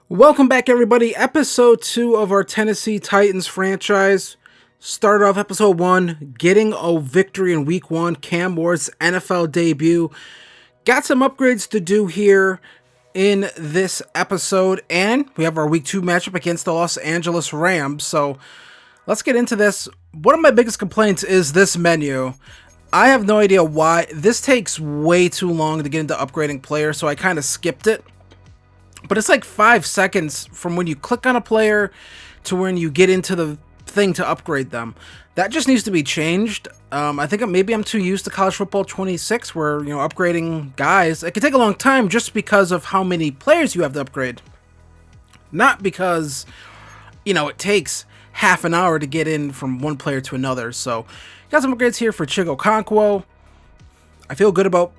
Welcome back, everybody. Episode 2 of our Tennessee Titans franchise. Started off episode 1, getting a victory in week 1, Cam Ward's NFL debut. Got some upgrades to do here in this episode, and we have our week 2 matchup against the Los Angeles Rams. So let's get into this. One of my biggest complaints is this menu. I have no idea why. This takes way too long to get into upgrading players, so I kind of skipped it. But it's like 5 seconds from when you click on a player to when you get into the thing to upgrade them. That just needs to be changed. I think maybe I'm too used to College Football 26 where, upgrading guys, it can take a long time just because of how many players you have to upgrade. Not because, it takes half an hour to get in from one player to another. So, got some upgrades here for Chigokonkwo. I feel good about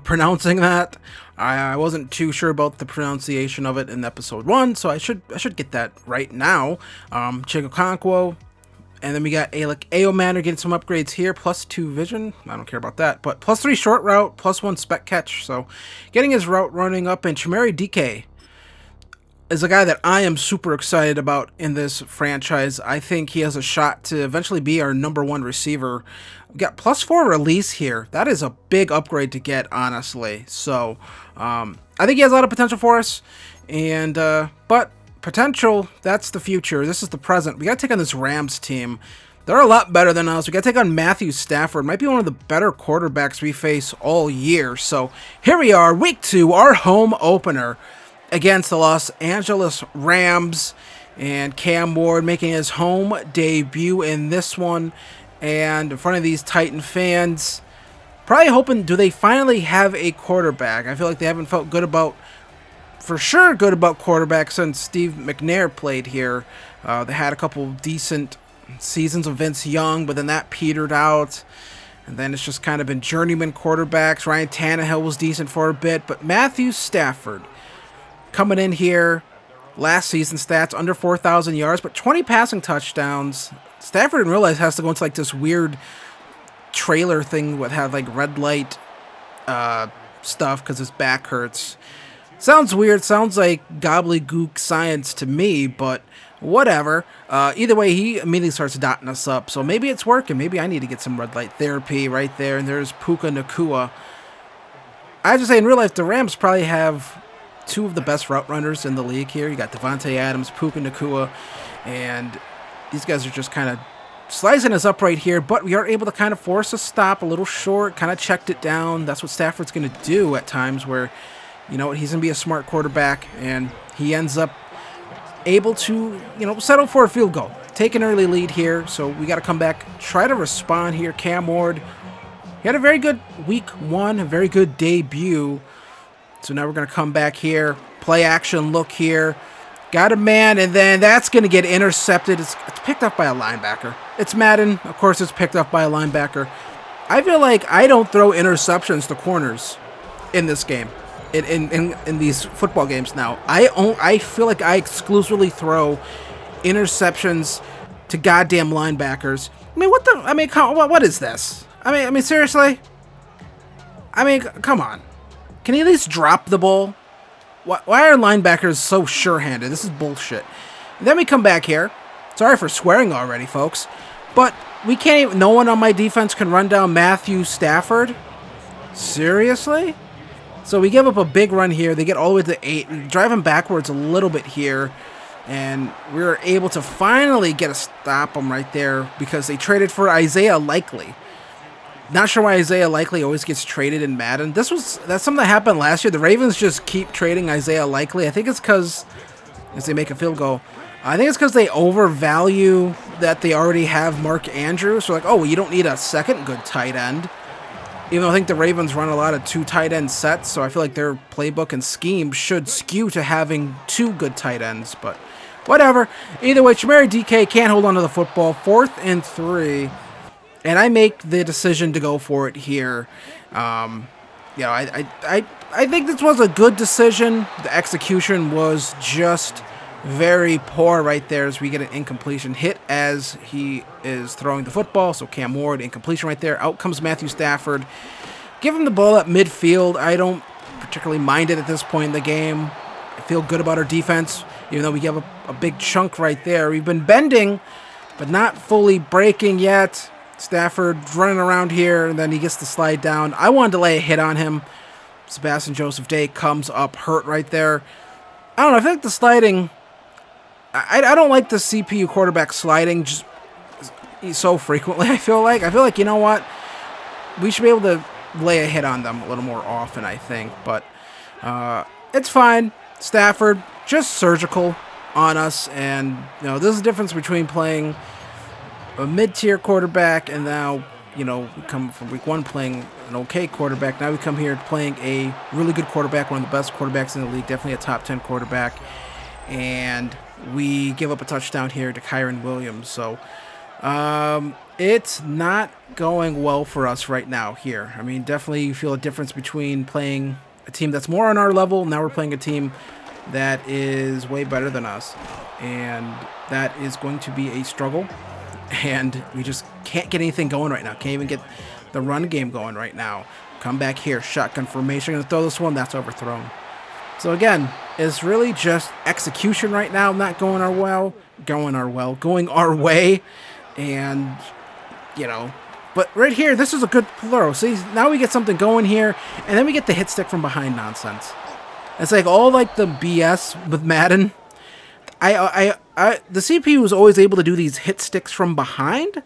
pronouncing that. I wasn't too sure about the pronunciation of it in episode 1, so I should get that right now. Chigokonkwo, and then we got Aomanor getting some upgrades here, +2 vision. I don't care about that, but +3 short route, +1 spec catch. So getting his route running up, and Chimere DK is a guy that I am super excited about in this franchise. I think he has a shot to eventually be our #1 receiver. We got +4 release here. That is a big upgrade to get, honestly. So I think he has a lot of potential for us. And but potential, that's the future. This is the present. We got to take on this Rams team. They're a lot better than us. We got to take on Matthew Stafford. Might be one of the better quarterbacks we face all year. So here we are, week 2, our home opener against the Los Angeles Rams, and Cam Ward making his home debut in this one, and in front of these Titan fans, probably hoping, do they finally have a quarterback? I feel like they haven't felt good about quarterback since Steve McNair played here. They had a couple decent seasons of Vince Young, but then that petered out. And then it's just kind of been journeyman quarterbacks. Ryan Tannehill was decent for a bit, but Matthew Stafford coming in here, last season stats, under 4,000 yards, but 20 passing touchdowns. Stafford didn't realize has to go into like this weird trailer thing with have like red light stuff because his back hurts. Sounds weird, sounds like gobbledygook science to me, but whatever. Either way, he immediately starts dotting us up, so maybe it's working. Maybe I need to get some red light therapy right there. And there's Puka Nacua. I have to say, in real life, the Rams probably have 2 of the best route runners in the league here. You got Devontae Adams, Puka Nacua, and these guys are just kind of slicing us up right here, but we are able to kind of force a stop a little short, kind of checked it down. That's what Stafford's going to do at times where, he's going to be a smart quarterback, and he ends up able to, settle for a field goal. Take an early lead here, so we got to come back, try to respond here. Cam Ward, he had a very good week 1, a very good debut. So now we're going to come back here, play action look here. Got a man, and then that's going to get intercepted. It's picked up by a linebacker. It's Madden. Of course, it's picked up by a linebacker. I feel like I don't throw interceptions to corners in this game, in these football games now. I feel like I exclusively throw interceptions to goddamn linebackers. What is this? I mean, seriously? Come on. Can he at least drop the ball? Why are linebackers so sure-handed? This is bullshit. And then we come back here. Sorry for swearing already, folks. But we can't even... No one on my defense can run down Matthew Stafford? Seriously? So we give up a big run here. They get all the way to 8. We drive them backwards a little bit here. And we're able to finally get a stop them right there because they traded for Isaiah Likely. Not sure why Isaiah Likely always gets traded in Madden. That's something that happened last year. The Ravens just keep trading Isaiah Likely. I think it's because, as they make a field goal, I think it's because they overvalue that they already have Mark Andrews. So like, oh, well, you don't need a second good tight end. Even though I think the Ravens run a lot of 2 tight end sets, so I feel like their playbook and scheme should skew to having 2 good tight ends. But whatever. Either way, Chimere DK can't hold on to the football. 4th and 3. And I make the decision to go for it here. I think this was a good decision. The execution was just very poor right there as we get an incompletion hit as he is throwing the football. So Cam Ward, incompletion right there. Out comes Matthew Stafford. Give him the ball at midfield. I don't particularly mind it at this point in the game. I feel good about our defense. even though we give a big chunk right there. We've been bending, but not fully breaking yet. Stafford running around here, and then he gets the slide down. I wanted to lay a hit on him. Sebastian Joseph Day comes up hurt right there. I don't know. I feel like the sliding... I don't like the CPU quarterback sliding just so frequently, I feel like. You know what? We should be able to lay a hit on them a little more often, I think. But it's fine. Stafford, just surgical on us. And, this is the difference between playing a mid-tier quarterback and now, we come from week 1 playing an okay quarterback. Now we come here playing a really good quarterback, one of the best quarterbacks in the league, definitely a top 10 quarterback. And we give up a touchdown here to Kyren Williams. So it's not going well for us right now here. I mean, definitely you feel a difference between playing a team that's more on our level. Now we're playing a team that is way better than us. And that is going to be a struggle. And we just can't get anything going right now. Can't even get the run game going right now. Come back here. Shotgun formation. Going to throw this one. That's overthrown. So again, it's really just execution right now. Not going our way. And, but right here, this is a good throw. See, now we get something going here. And then we get the hit stick from behind nonsense. It's like all like the BS with Madden. The CPU is always able to do these hit sticks from behind,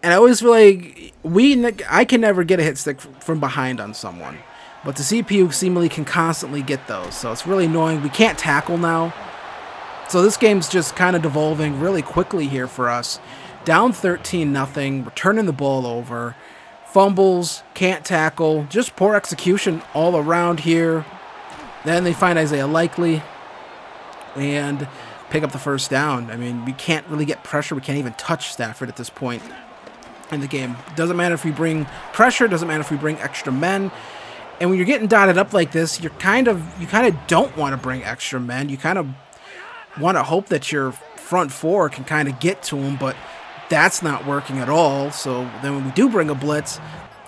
and I always feel like I can never get a hit stick from behind on someone, but the CPU seemingly can constantly get those, so it's really annoying. We can't tackle now, so this game's just kind of devolving really quickly here for us. Down 13-0, we're turning the ball over, fumbles, can't tackle, just poor execution all around here. Then they find Isaiah Likely and pick up the first down. I mean, we can't really get pressure. We can't even touch Stafford at this point in the game. Doesn't matter if we bring pressure. Doesn't matter if we bring extra men. And when you're getting dotted up like this, you kind of don't want to bring extra men. You kind of want to hope that your front four can kind of get to him, but that's not working at all. So then when we do bring a blitz,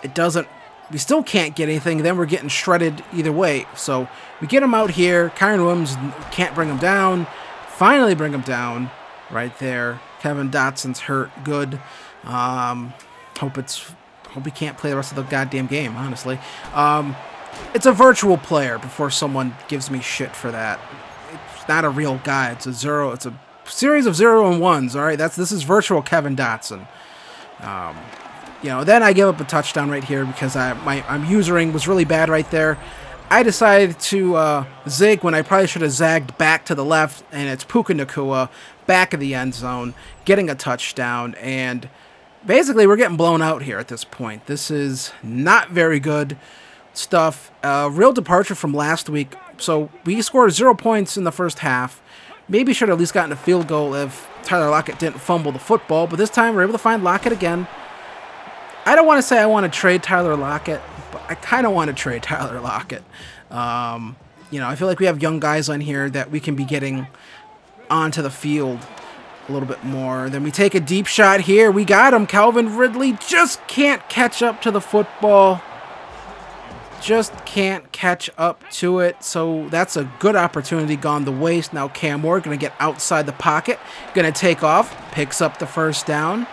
we still can't get anything. Then we're getting shredded either way. So we get him out here. Kyren Williams can't bring him down. Finally bring him down right there. Kevin Dotson's hurt. Good. Hope he can't play the rest of the goddamn game, honestly. It's a virtual player before someone gives me shit for that. It's not a real guy. It's a series of 0 and 1s, all right? This is virtual Kevin Dotson. Then I give up a touchdown right here because I'm usering was really bad right there. I decided to zig when I probably should have zagged back to the left, and it's Puka Nacua back of the end zone, getting a touchdown, and basically we're getting blown out here at this point. This is not very good stuff. Real departure from last week. So we scored 0 points in the first half. Maybe should have at least gotten a field goal if Tyler Lockett didn't fumble the football, but this time we're able to find Lockett again. I don't want to say I want to trade Tyler Lockett, but I kind of want to trade Tyler Lockett. I feel like we have young guys on here that we can be getting onto the field a little bit more. Then we take a deep shot here. We got him. Calvin Ridley just can't catch up to the football. Just can't catch up to it. So that's a good opportunity gone to waste. Now Cam Ward going to get outside the pocket. Going to take off. Picks up the first down.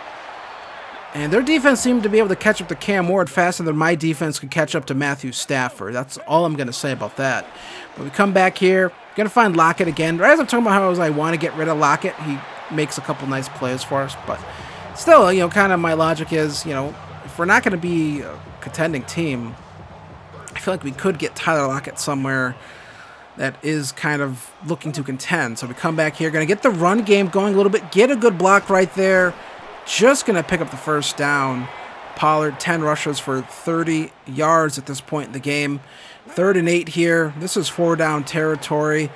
And their defense seemed to be able to catch up to Cam Ward faster than my defense could catch up to Matthew Stafford. That's all I'm going to say about that. But we come back here. Going to find Lockett again. Right as I'm talking about how I want to get rid of Lockett, he makes a couple nice plays for us. But still, kind of my logic is, if we're not going to be a contending team, I feel like we could get Tyler Lockett somewhere that is kind of looking to contend. So we come back here. Going to get the run game going a little bit. Get a good block right there. Just going to pick up the first down. Pollard, 10 rushes for 30 yards at this point in the game. 3rd and 8 here. This is 4 down territory.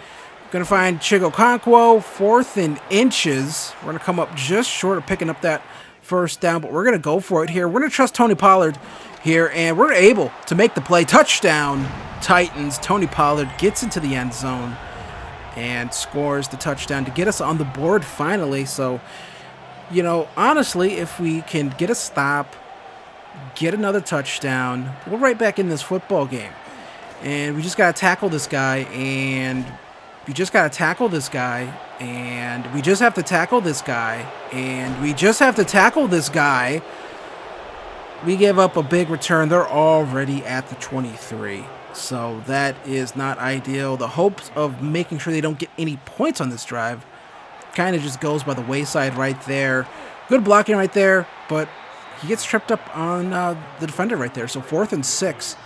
Going to find Chigokonkwo, 4th and inches. We're going to come up just short of picking up that first down, but we're going to go for it here. We're going to trust Tony Pollard here, and we're able to make the play. Touchdown, Titans. Tony Pollard gets into the end zone and scores the touchdown to get us on the board finally. So, honestly, if we can get a stop, get another touchdown, we're right back in this football game. And we just got to tackle this guy and You just got to tackle this guy, and we just have to tackle this guy, and we just have to tackle this guy. We give up a big return. They're already at the 23. So that is not ideal. The hopes of making sure they don't get any points on this drive kind of just goes by the wayside right there. Good blocking right there, but he gets tripped up on the defender right there. So 4th and 6.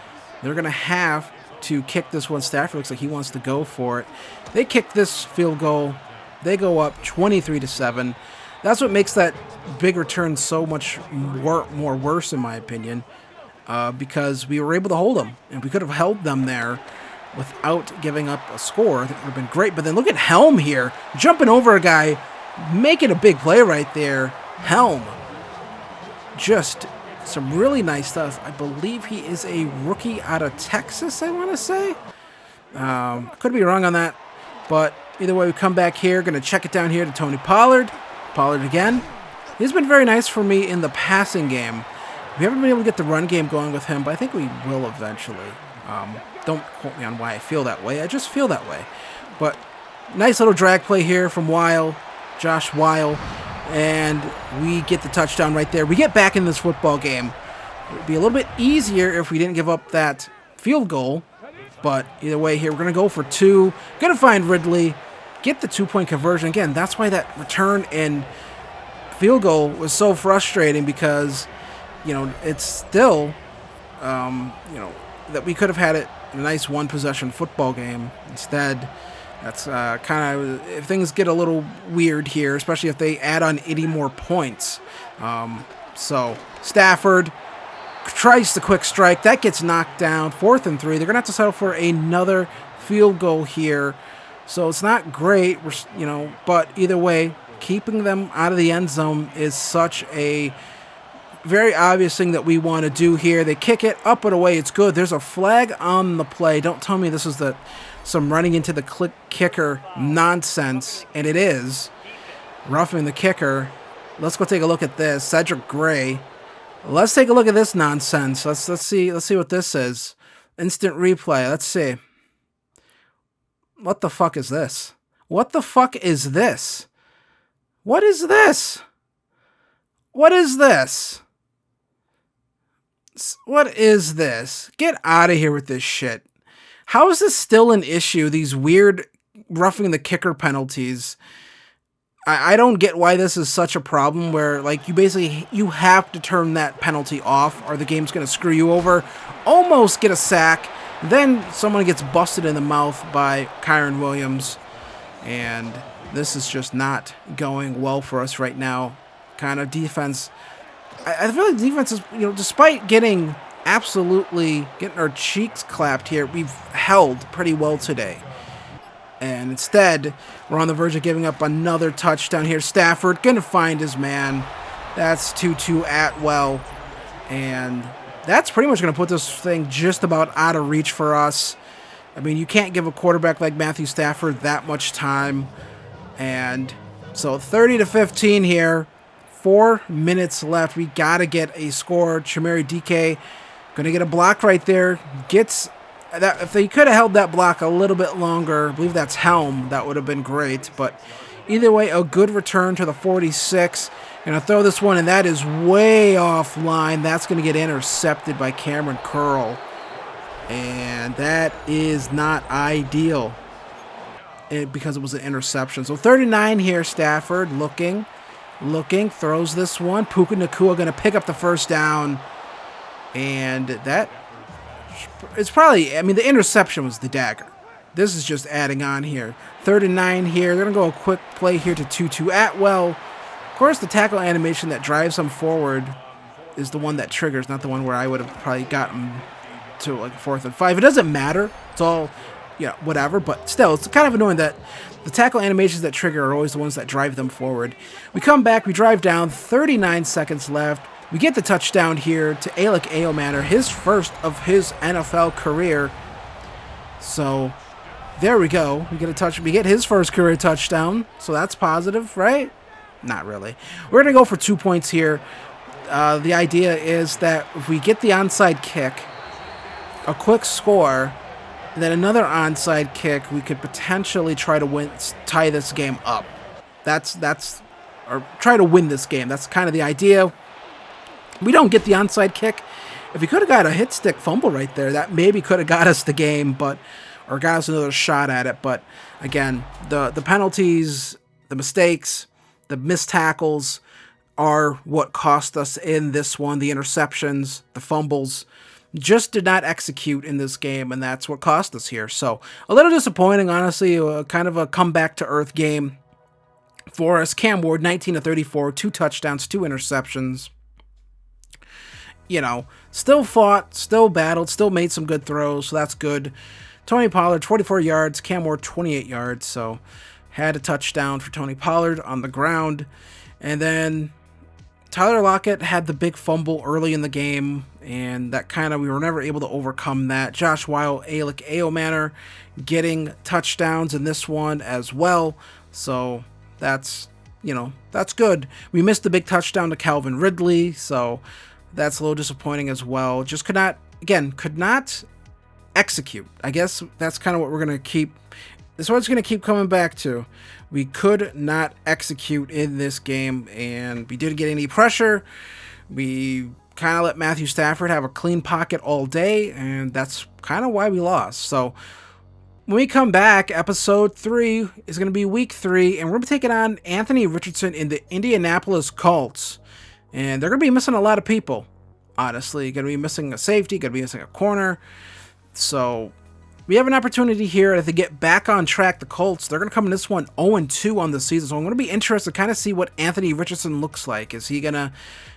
They're going to have to kick this one. Stafford looks like he wants to go for it. They kick this field goal. They go up 23-7. That's what makes that big return so much more worse, in my opinion, because we were able to hold them, and we could have held them there without giving up a score. That would have been great. But then look at Helm here, jumping over a guy, making a big play right there. Helm, just some really nice stuff. I believe he is a rookie out of Texas, I want to say. I could be wrong on that, but either way, we come back here. Going to check it down here to Tony Pollard. Pollard again. He's been very nice for me in the passing game. We haven't been able to get the run game going with him, but I think we will eventually. Don't quote me on why I feel that way. I just feel that way. But nice little drag play here from Josh Weil, and we get the touchdown right there. We get back in this football game. It would be a little bit easier if we didn't give up that field goal, but either way here, we're going to go for 2. Going to find Ridley, get the 2-point conversion. Again, that's why that return and field goal was so frustrating, because, it's still, that we could have had it a nice one-possession football game. Instead, that's kind of, if things get a little weird here, especially if they add on 80 more points. So Stafford tries the quick strike. That gets knocked down. 4th and 3. They're going to have to settle for another field goal here. So it's not great, but either way, keeping them out of the end zone is such a very obvious thing that we want to do here. They kick it up and away. It's good. There's a flag on the play. Don't tell me this is some running into the kicker nonsense, and it is. Roughing the kicker. Let's go take a look at this. Cedric Gray. Let's take a look at this nonsense. Let's see what this is. Instant replay. Let's see. What the fuck is this? What the fuck is this? What is this? What is this? What is this? Get out of here with this shit. How is this still an issue? These weird roughing the kicker penalties. I don't get why this is such a problem where, like, you have to turn that penalty off or the game's going to screw you over. Almost get a sack. Then someone gets busted in the mouth by Kyron Williams. And this is just not going well for us right now. Kind of defense. I feel like defense is, despite getting our cheeks clapped here, we've held pretty well today. And instead, we're on the verge of giving up another touchdown here. Stafford going to find his man. That's Tutu Atwell. And that's pretty much going to put this thing just about out of reach for us. I mean, you can't give a quarterback like Matthew Stafford that much time. And so 30-15 here. 4 minutes left. We got to get a score. Chimere DK going to get a block right there. Gets that. If they could have held that block a little bit longer, I believe that's Helm, that would have been great. But either way, a good return to the 46. Going to throw this one, and that is way offline. That's going to get intercepted by Cameron Curl. And that is not ideal because it was an interception. So 39 here, Stafford looking, throws this one. Puka Nacua going to pick up the first down. And that is probably, the interception was the dagger. This is just adding on here. 39 here. They're going to go a quick play here to Tutu Atwell. Of course, the tackle animation that drives them forward is the one that triggers, not the one where I would have probably gotten to like 4th and 5. It doesn't matter. It's all, whatever. But still, it's kind of annoying that the tackle animations that trigger are always the ones that drive them forward. We come back. We drive down. 39 seconds left. We get the touchdown here to Alec Aomaner, his first of his NFL career. So there we go. We get his first career touchdown. So that's positive, right? Not really. We're going to go for 2 points here. The idea is that if we get the onside kick, a quick score, And then another onside kick, we could potentially try to tie this game up. Or try to win this game. That's kind of the idea. We don't get the onside kick. If we could have got a hit stick fumble right there, that maybe could have got us the game, or got us another shot at it. But again, the penalties, the mistakes, the missed tackles are what cost us in this one. The interceptions, the fumbles, just did not execute in this game, and that's what cost us here. So a little disappointing, honestly. Kind of a comeback to earth game for us. Cam Ward, 19 of 34, 2 touchdowns, 2 interceptions. You know, still fought, still battled, still made some good throws, so that's good. Tony Pollard, 24 yards, Cam Ward, 28 yards, so had a touchdown for Tony Pollard on the ground. And then Tyler Lockett had the big fumble early in the game, and that we were never able to overcome that. Josh Weil, Alec Aomanor getting touchdowns in this one as well, so that's good. We missed the big touchdown to Calvin Ridley, so that's a little disappointing as well. Just could not execute. I guess that's kind of what we're going to keep. This is what it's going to keep coming back to. We could not execute in this game, and we didn't get any pressure. We kind of let Matthew Stafford have a clean pocket all day, and that's kind of why we lost. So when we come back, episode 3 is going to be week 3, and we're going to be taking on Anthony Richardson in the Indianapolis Colts. And they're going to be missing a lot of people, honestly. Going to be missing a safety, going to be missing a corner. So we have an opportunity here to get back on track. The Colts, they're going to come in this one 0-2 on the season. So I'm going to be interested to kind of see what Anthony Richardson looks like. Is he going to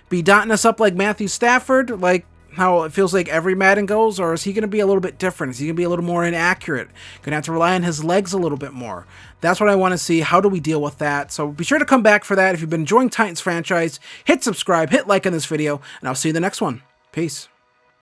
be dotting us up like Matthew Stafford, like how it feels like every Madden goes, or is he going to be a little bit different? Is he going to be a little more inaccurate? Going to have to rely on his legs a little bit more. That's what I want to see. How do we deal with that? So be sure to come back for that. If you've been enjoying Titans franchise, hit subscribe, hit like on this video, and I'll see you in the next one. Peace.